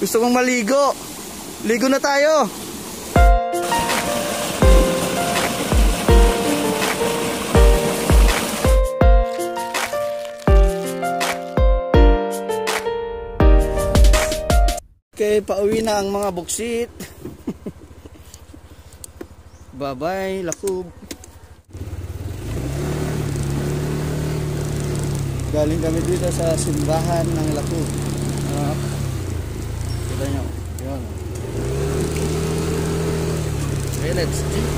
Gusto kong maligo. Ligo na tayo. Okay, pauwi na ang mga buksit. Bye-bye, Lakub. Galing kami dito sa simbahan ng Lakub. Kita nyo. Yun. Okay, let's eat.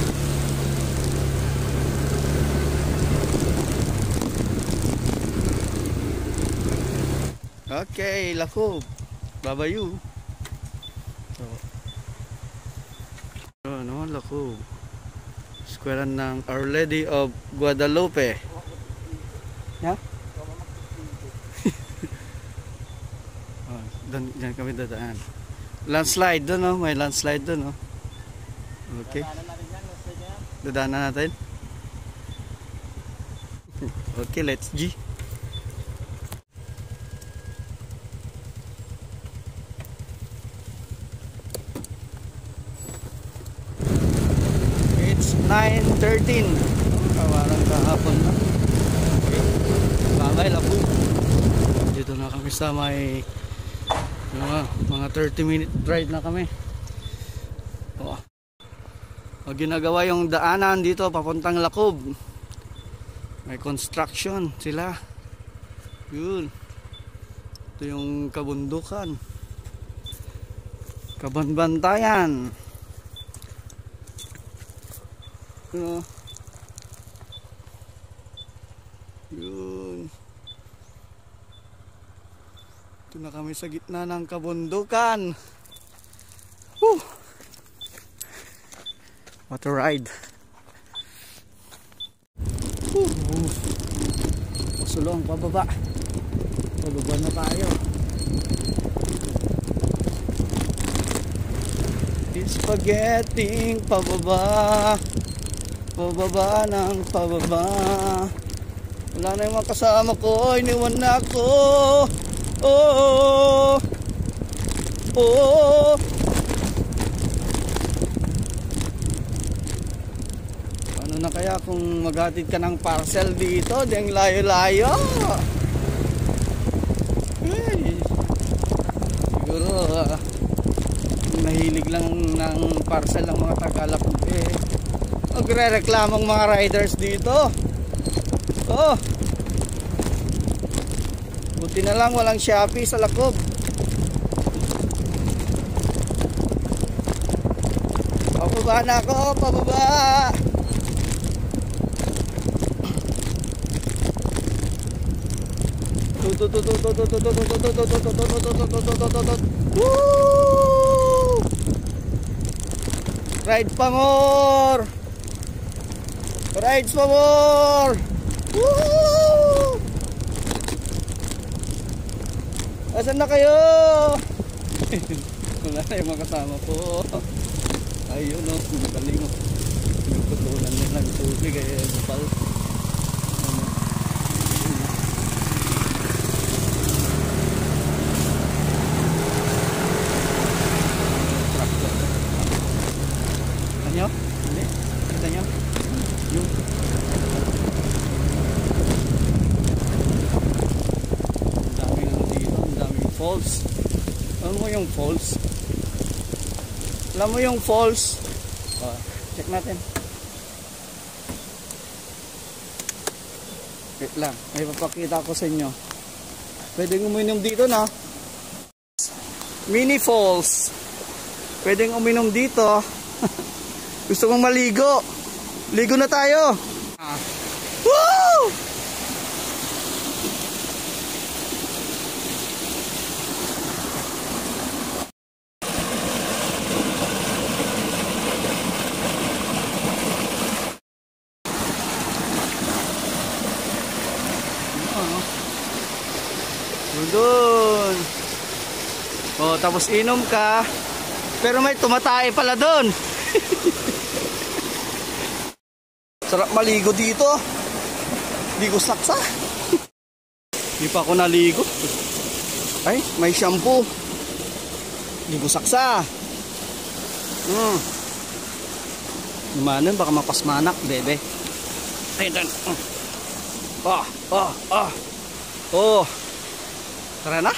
Okay, Lakub. Bye-bye you. Ano, Lakub. Squarean ng Our Lady of Guadalupe. Yeah? Diyan kami dadaan. Landslide doon, no? May landslide doon, no? Okay. Dadaanan natin. Okay, let's G. It's 9:13. Kawalan kahapon na. Okay. Bye-bye, Lakub. Dito na kami sa may mga 30-minute ride na kami. Ginagawa yung daanan dito papuntang Lakub. May construction sila. Yun. Ito yung kabundukan. Kabanbantayan. Yun. Ito na kami sa gitna ng kabundukan. Woo! What a ride. Woo! Pasulong, pababa. Pababa na tayo. It's spaghetti pababa. Pababa ng pababa. Wala na yung mga kasama ko. Iniwan na ako. Oh, oh. Ano na kaya kung maghatid ka ng parcel dito? Diyang layo-layo. Hey. Siguro nahilig lang ng parcel ng mga Tagalog eh. Magre-reklamong mga riders dito. Oh. Buti na lang walang Shopee sa Lakub. Pababa na ako, pababa. Woo! Ride pa more. Rides pa more. Woo! Asan na kayo? Wala na yung mga kasama ko. Ayun o, magaling o. Nagtutunan nila ng tubig kaya bupal. Kita nyo? Hindi? Kita nyo? Yung falls. Alam mo yung falls? Alam mo yung falls? Check natin. Wait lang. May papakita ko sa inyo. Pwedeng uminom dito na. Mini falls. Pwedeng uminom dito. Gusto kong maligo. Ligo na tayo. Woo! Doon. Oh, tapos inom ka. Pero may tumatay pala doon. Sarap maligo dito. Hindi ko saksa. Hindi pa ako naligo. Ay, may shampoo. Di busaksa. Lumanan, baka mapasmanak, bebe. Ayun. Oh. Tara na.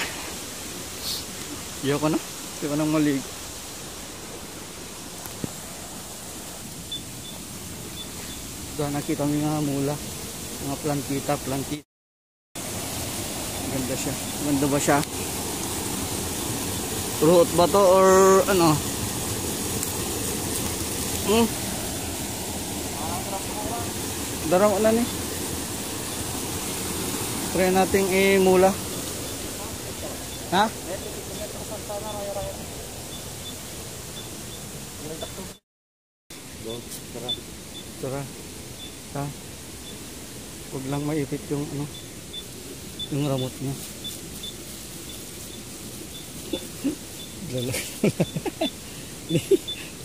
Iyo ko na. Iyo ko nang maligo. Doon nakita mo nga mula. Mga plantita. Ganda siya. Ganda ba siya? Root ba to or ano? Darang na ni. Try nating mula. Ha? Tara. Ha? Huwag lang maipit yung ano, yung ramot niya.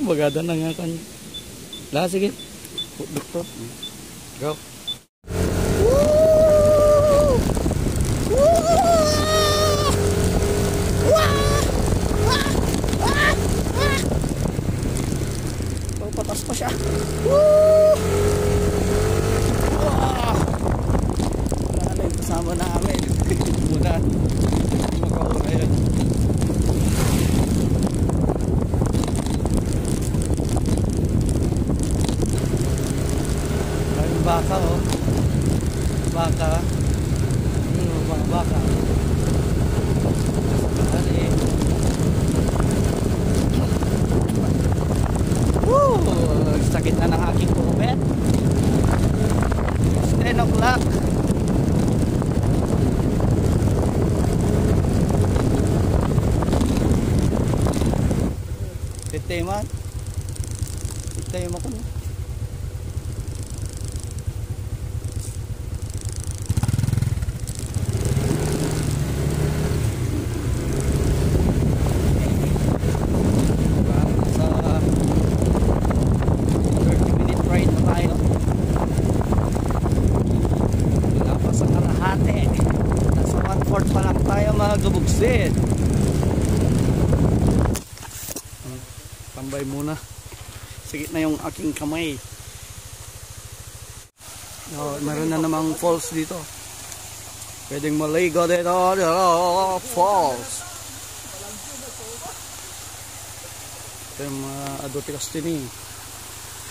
Bagada na nga kanya. Sige. Doktor. Go. Patas pa siya. Wala na yung kasama namin. Muna. Makahula yan. Ayun baka oh. Baka. Mga baka. Dali. Sakit na ng aking kubet. 10 o'clock. Titeman. Titeman ko na. Gabugsit. Tambay muna. Sigit na yung aking kamay. Meron na namang falls dito. Pwedeng maligo dito. Falls. Ito yung Adote Castini.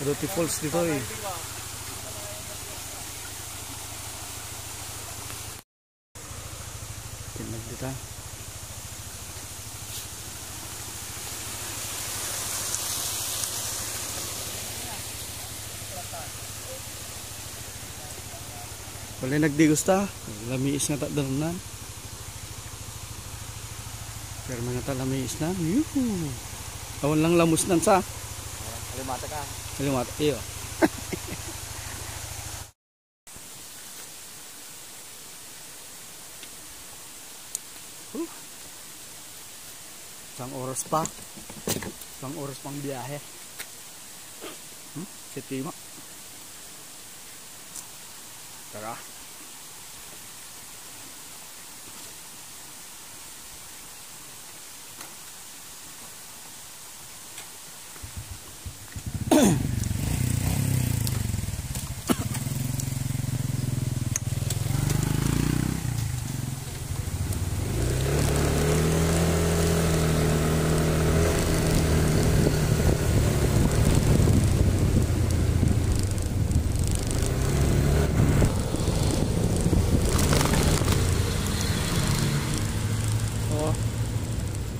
Adote Falls dito eh. Tinag dito. Wala nagdigusta. Lamiis nga takdarunan. Pero mga talamiis na. Yuhu. Awan lang lamus nan sa. Halimata ka. Halimata. Iyo. Isang oras pa. Isang oras pang biyahe. Sitima. Tara.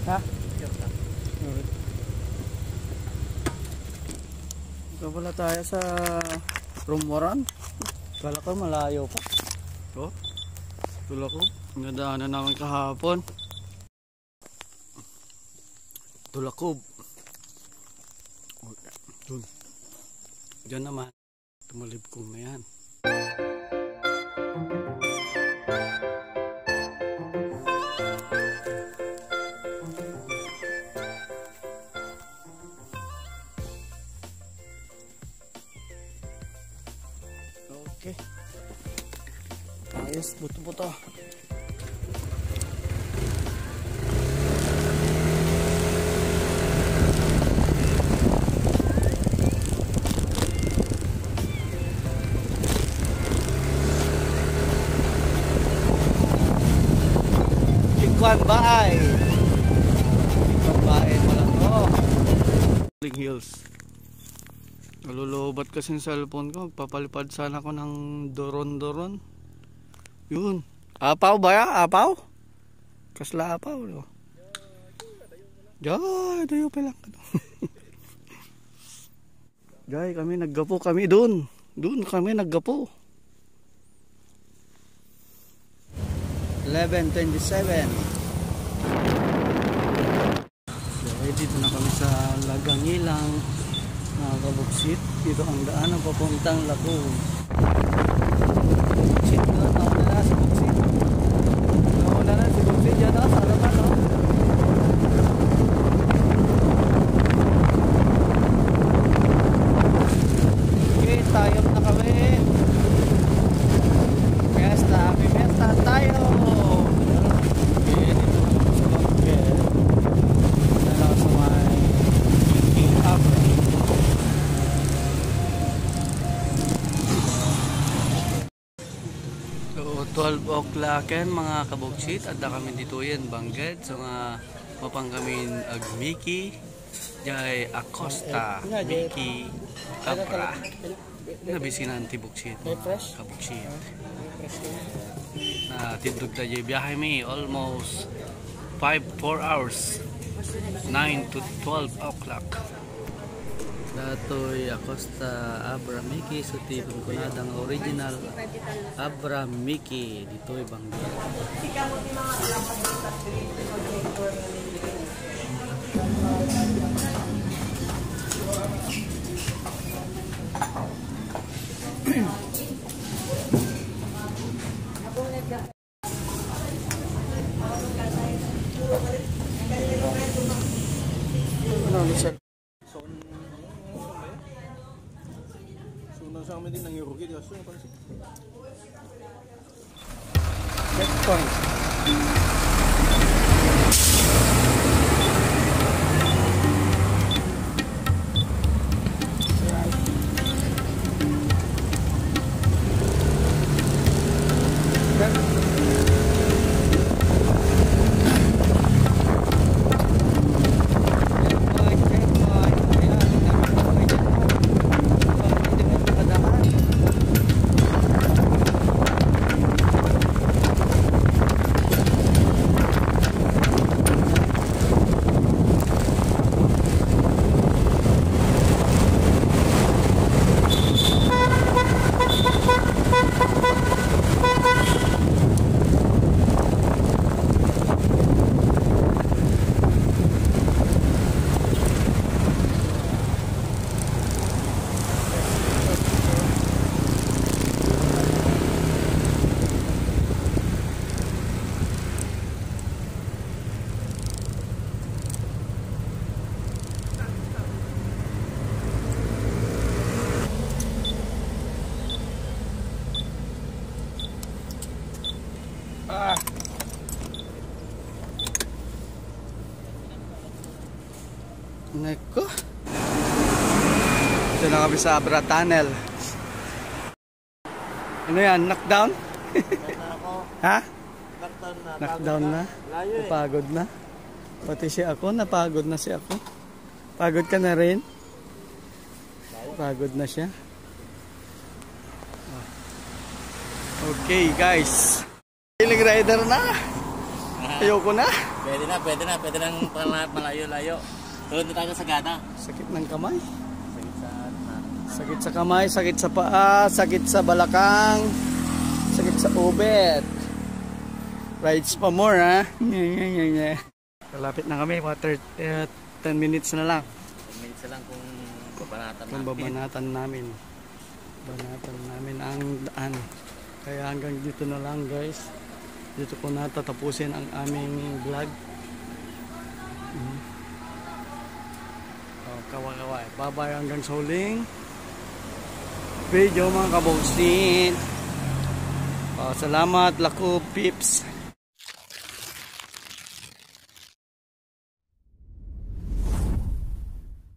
Ha? Ito pala tayo sa Rumoran. Kala ko malayo pa. Ito. Tulakub. Nadaanan namin kahapon. Tulakub. Diyan naman. Tumalib ko na yan. Okay. Ayos, buto-buto. Rolling Hills. Nalulubat kasi yung cellphone ko. Papalipad sana ko ng doron-doron. Yun. Apaw ba ya? Apaw? Kasla apaw. No? Jay, dayo pa lang. Jay, kami naggapo kami doon. Doon kami naggapo. 11:27. Jay, dito na kami sa Lagangilang, mga kabuksit. Dito ang daan ang papuntang Lacoo. Buksit na, nauna na si Buksit. Nauna na si Buksit dyan, sa harapan, no? Okay, tayop na kami. Fiesta, happy fiesta tayo. Okay, dito na sa Bangkit. Dito na sa may King Up. So 12 o'clock mga kabuksit at kami dito yan Bangged so nga mapang kami Agmiki Jay Acosta Miki Abra nabisinan ti buksit kabuksit na tindog tayo biyahe mi almost 4 hours 9 to 12 o'clock. Datoy Acosta Abra Miki so tipon ko na ang original Abra Miki dito'y Bangged. Sa amin din ng Europe dito so pansin. Checkpoint. Nako. Ito na kami sa Abra Tunnel. Ano yan? Knockdown? Ha? Knockdown na? Napagod na? Pati si ako, napagod na si ako. Pagod ka na rin? Pagod na siya. Okay guys. Feeling rider na. Ayoko na. Pwede nang malayo-layo. Tulad na tayo sa Sagada. Sakit ng kamay. Sakit sa kamay, sakit sa paa, sakit sa balakang, sakit sa ubet. Rides pa more ha. Kalapit na kami, 10 minutes na lang. 10 minutes na lang kung babanatan namin. Banatan namin ang daan. Kaya hanggang dito na lang guys. Dito ko na tatapusin ang aming vlog. Kaway-kaway. Bye-bye hanggang sa huling video mga kabuksit. Salamat Lacoo Pips.